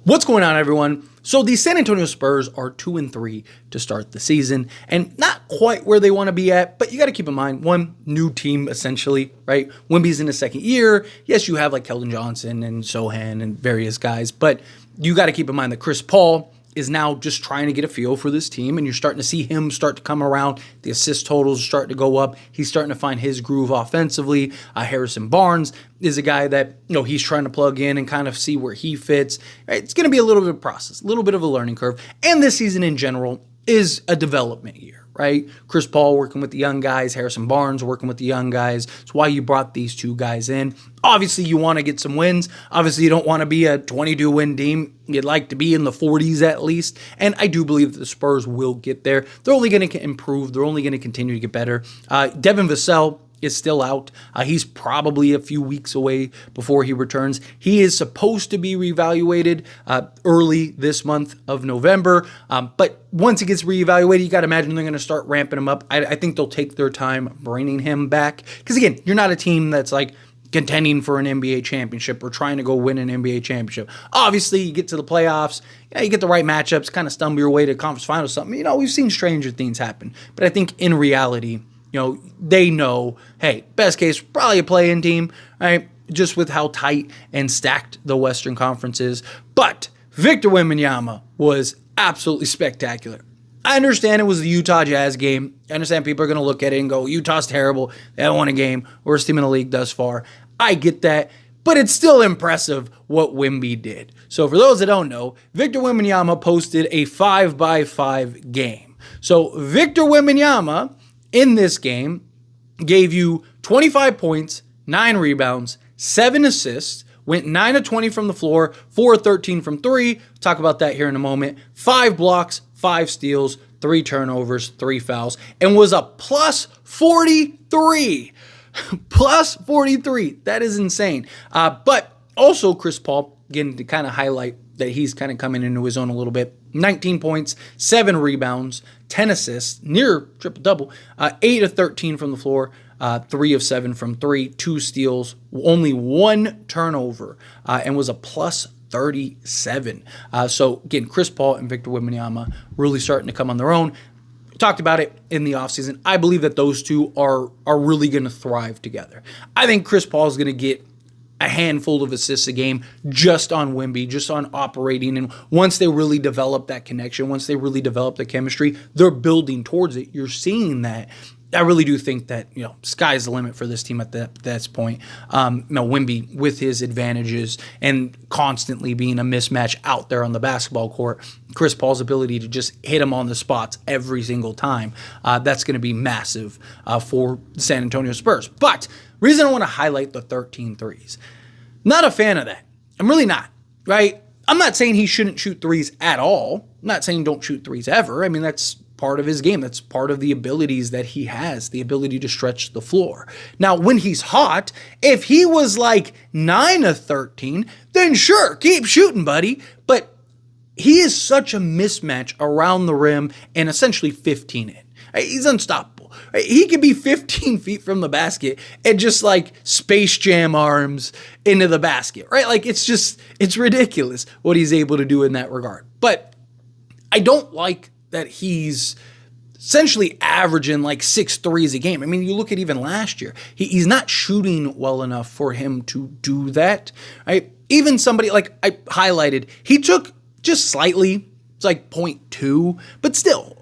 What's going on, everyone? So the San Antonio Spurs are 2-3 to start the season, and not quite where they want to be at, but you got to keep in mind, one, new team essentially, right? Wemby's in his second year. Yes, you have like Keldon Johnson and Sohan and various guys, but you got to keep in mind that Chris Paul is now just trying to get a feel for this team, and you're starting to see him start to come around. The assist totals are starting to go up. He's starting to find his groove offensively. Harrison Barnes is a guy that, he's trying to plug in and kind of see where he fits. Right? It's going to be a little bit of a process, a little bit of a learning curve. And this season in general is a development year, right? Chris Paul working with the young guys, Harrison Barnes working with the young guys. It's why you brought these two guys in. Obviously, you want to get some wins. Obviously, you don't want to be a 22-win team. You'd like to be in the 40s at least. And I do believe that the Spurs will get there. They're only going to improve. They're only going to continue to get better. Devin Vassell is still out. He's probably a few weeks away before he returns. He is supposed to be reevaluated early this month of November. But once he gets reevaluated, you got to imagine they're going to start ramping him up. I think they'll take their time bringing him back. Because again, you're not a team that's like contending for an NBA championship or trying to go win an NBA championship. Obviously, you get to the playoffs, you get the right matchups, kind of stumble your way to conference finals or something. We've seen stranger things happen. But I think in reality, they know, hey, best case, probably a play-in team, right? Just with how tight and stacked the Western Conference is. But Victor Wembanyama was absolutely spectacular. I understand it was the Utah Jazz game. I understand people are going to look at it and go, Utah's terrible. They haven't won a game. Worst team in the league thus far. I get that. But it's still impressive what Wemby did. So for those that don't know, Victor Wembanyama posted a 5x5 game. So Victor Wembanyama in this game gave you 25 points, 9 rebounds, 7 assists, went 9 of 20 from the floor, 4 of 13 from 3. Talk about that here in a moment. 5 blocks, 5 steals, 3 turnovers, 3 fouls, and was a plus 43. Plus 43. That is insane. But also Chris Paul, again, to kind of highlight that he's kind of coming into his own a little bit. 19 points, 7 rebounds, 10 assists, near triple-double, 8 of 13 from the floor, 3 of 7 from 3, 2 steals, only 1 turnover, and was a plus 37. So, again, Chris Paul and Victor Wembanyama really starting to come on their own. We talked about it in the offseason. I believe that those two are really going to thrive together. I think Chris Paul is going to get a handful of assists a game just on Wemby, just on operating. And once they really develop that connection, once they really develop the chemistry, they're building towards it. You're seeing that. I really do think that, sky's the limit for this team at that point. Wemby with his advantages and constantly being a mismatch out there on the basketball court, Chris Paul's ability to just hit him on the spots every single time, that's going to be massive for the San Antonio Spurs. But reason I want to highlight the 13 threes, not a fan of that. I'm really not, right? I'm not saying he shouldn't shoot threes at all. I'm not saying don't shoot threes ever. I mean, that's part of his game. That's part of the abilities that he has, the ability to stretch the floor. Now, when he's hot, if he was like 9 of 13, then sure, keep shooting, buddy. But he is such a mismatch around the rim and essentially 15 in. He's unstoppable. He could be 15 feet from the basket and just like Space Jam arms into the basket, right? Like it's ridiculous what he's able to do in that regard. But I don't like that he's essentially averaging like 6 threes a game. I mean, you look at even last year, he's not shooting well enough for him to do that, right? Even somebody like I highlighted, he took just slightly, it's like 0.2, but still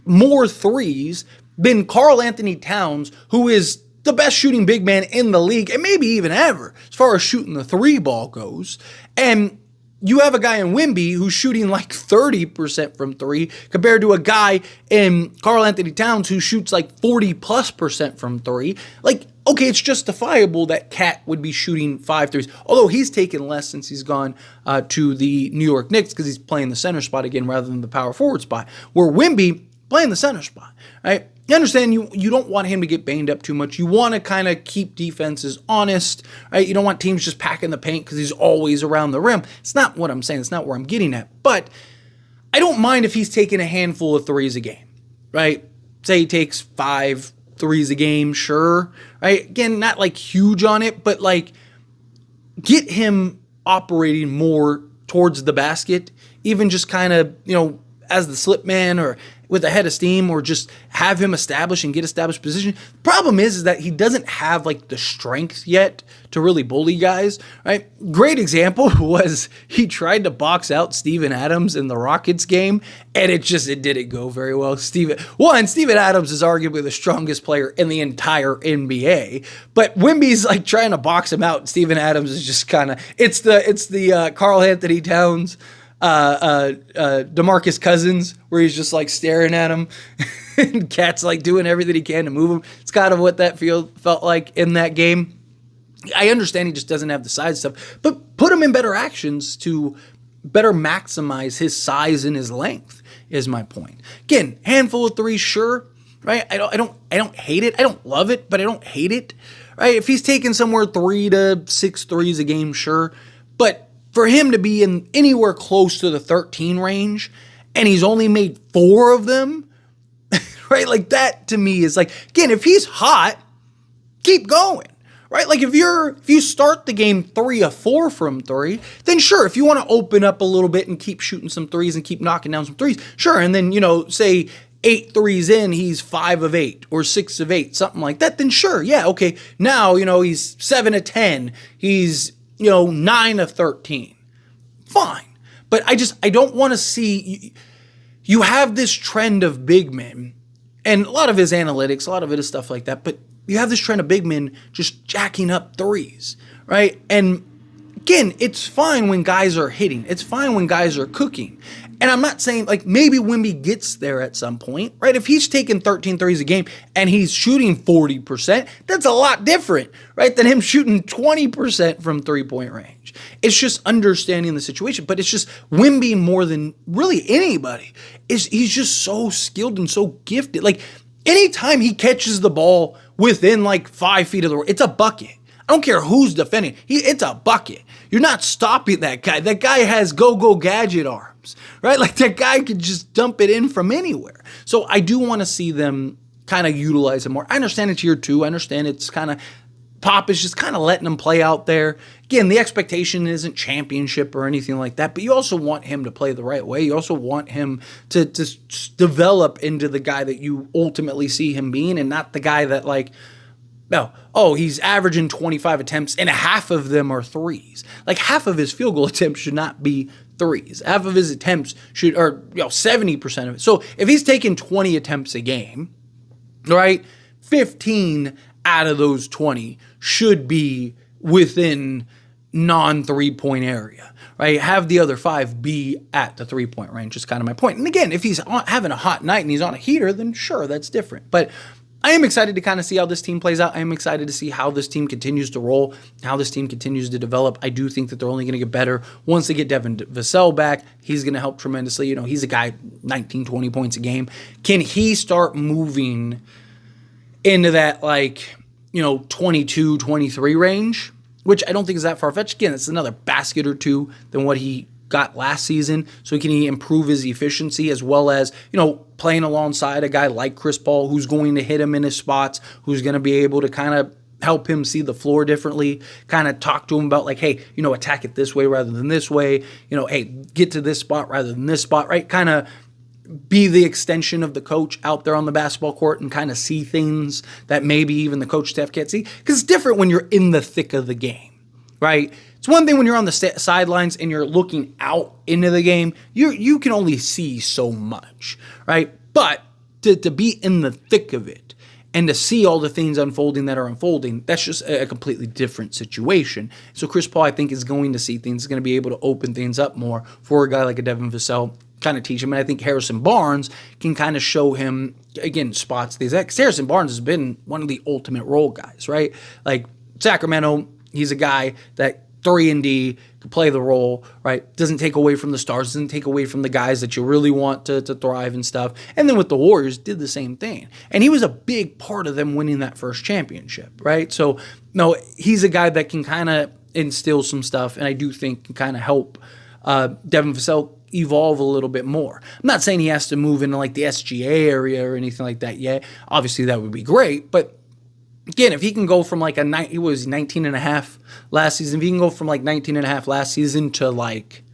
more threes than Karl Anthony Towns, who is the best shooting big man in the league, and maybe even ever, as far as shooting the 3 ball goes. And you have a guy in Wemby who's shooting like 30% from 3 compared to a guy in Karl Anthony Towns who shoots like 40+% from 3. Like, okay, it's justifiable that Cat would be shooting 5 threes, although he's taken less since he's gone to the New York Knicks because he's playing the center spot again rather than the power forward spot, where Wemby playing the center spot, right? You understand you don't want him to get banged up too much. You want to kind of keep defenses honest, right? You don't want teams just packing the paint because he's always around the rim. It's not what I'm saying. It's not where I'm getting at. But I don't mind if he's taking a handful of threes a game, right? Say he takes 5 threes a game, sure, right? Again, not like huge on it, but like get him operating more towards the basket, even just kind of, as the slip man or with a head of steam, or just have him establish and get established position. The problem is that he doesn't have like the strength yet to really bully guys, right? Great example was he tried to box out Steven Adams in the Rockets game, and it didn't go very well. Steven Adams is arguably the strongest player in the entire NBA, but Wemby's like trying to box him out, and Steven Adams is just kind of, it's the Karl Anthony Towns, DeMarcus Cousins, where he's just like staring at him and Cat's like doing everything he can to move him. It's kind of what that felt like in that game. I understand he just doesn't have the size stuff, but put him in better actions to better maximize his size and his length is my point. Again, handful of threes, sure, right? I don't hate it. I don't love it, but I don't hate it, right? If he's taking somewhere 3 to 6 threes a game, sure, but for him to be in anywhere close to the 13 range, and he's only made 4 of them, right? Like that to me is like, again, if he's hot, keep going, right? Like if you start the game 3 of 4 from 3, then sure, if you want to open up a little bit and keep shooting some threes and keep knocking down some threes, sure. And then, say 8 threes in, he's 5 of 8 or 6 of 8, something like that, then sure. Yeah. Okay. Now, he's 7 of 10. He's, 9 of 13. Fine. But I don't want to see, you have this trend of big men, and a lot of it is analytics, a lot of it is stuff like that, but you have this trend of big men just jacking up threes, right? And again, it's fine when guys are hitting. It's fine when guys are cooking. And I'm not saying, like, maybe Wemby gets there at some point, right? If he's taking 13 threes a game and he's shooting 40%, that's a lot different, right, than him shooting 20% from three-point range. It's just understanding the situation. But it's just Wemby more than really anybody. He's just so skilled and so gifted. Like, anytime he catches the ball within, like, 5 feet of the rim, it's a bucket. I don't care who's defending. It's a bucket. You're not stopping that guy. That guy has go-go gadget arms, right? Like that guy could just dump it in from anywhere. So I do want to see them kind of utilize it more. I understand it's year 2. I understand it's kind of, Pop is just kind of letting him play out there. Again, the expectation isn't championship or anything like that, but you also want him to play the right way. You also want him to develop into the guy that you ultimately see him being, and not the guy that like, he's averaging 25 attempts and half of them are threes. Like half of his field goal attempts should not be threes. Half of his attempts 70% of it. So if he's taking 20 attempts a game, right, 15 out of those 20 should be within non-3-point area, right? Have the other 5 be at the 3-point range is kind of my point. And again, if he's having a hot night and he's on a heater, then sure, that's different. But I am excited to kind of see how this team plays out. I am excited to see how this team continues to roll, how this team continues to develop. I do think that they're only going to get better once they get Devin Vassell back. He's going to help tremendously. He's a guy, 19, 20 points a game. Can he start moving into that, 22, 23 range, which I don't think is that far-fetched? Again, it's another basket or two than what he got last season. So can he improve his efficiency as well as, playing alongside a guy like Chris Paul who's going to hit him in his spots, who's going to be able to kind of help him see the floor differently, kind of talk to him about like, hey, attack it this way rather than this way, hey, get to this spot rather than this spot, right? Kind of be the extension of the coach out there on the basketball court and kind of see things that maybe even the coach staff can't see. Because it's different when you're in the thick of the game, right? It's one thing when you're on the sidelines and you're looking out into the game, you can only see so much, right? But to be in the thick of it and to see all the things unfolding that are unfolding, that's just a completely different situation. So Chris Paul, I think, is going to see things, is going to be able to open things up more for a guy like a Devin Vassell, kind of teach him. And I think Harrison Barnes can kind of show him, again, spots these. Because Harrison Barnes has been one of the ultimate role guys, right? Like Sacramento, he's a guy that 3-and-D, can play the role, right? Doesn't take away from the stars, doesn't take away from the guys that you really want to thrive and stuff. And then with the Warriors, did the same thing. And he was a big part of them winning that first championship, right? So, no, he's a guy that can kind of instill some stuff, and I do think can kind of help Devin Vassell evolve a little bit more. I'm not saying he has to move into like the SGA area or anything like that yet. Obviously, that would be great, but again, if he can go from like he was 19 and a half last season, if he can go from like 19 and a half last season to like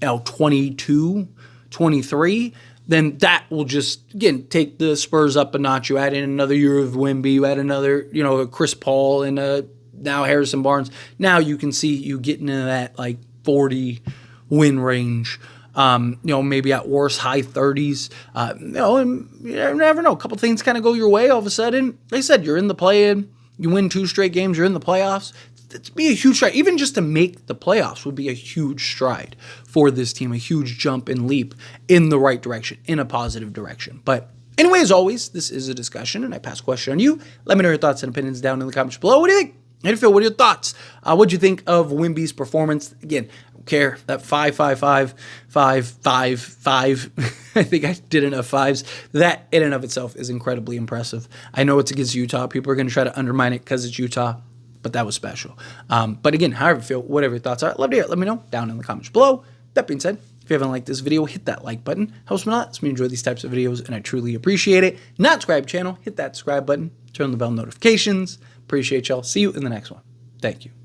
22, 23, then that will just, again, take the Spurs up a notch. You add in another year of Wemby, you add another, Chris Paul and now Harrison Barnes. Now you can see you getting into that like 40 win range. Maybe at worst high 30s. And you never know. A couple things kind of go your way all of a sudden. Like I said, you're in the play-in. You win 2 straight games. You're in the playoffs. It'd be a huge stride. Even just to make the playoffs would be a huge stride for this team, a huge jump and leap in the right direction, in a positive direction. But anyway, as always, this is a discussion, and I pass a question on you. Let me know your thoughts and opinions down in the comments below. What do you think? How do you feel? What are your thoughts? What do you think of Wemby's performance? Again, I don't care. That 5-5-5, 5-5-5. I think I did enough fives. That in and of itself is incredibly impressive. I know it's against Utah. People are going to try to undermine it because it's Utah. But that was special. But again, however you feel, whatever your thoughts are, I'd love to hear it. Let me know down in the comments below. That being said, if you haven't liked this video, hit that like button. Helps me a lot. Lets me enjoy these types of videos, and I truly appreciate it. Not subscribe channel, hit that subscribe button. Turn on the bell notifications. Appreciate y'all. See you in the next one. Thank you.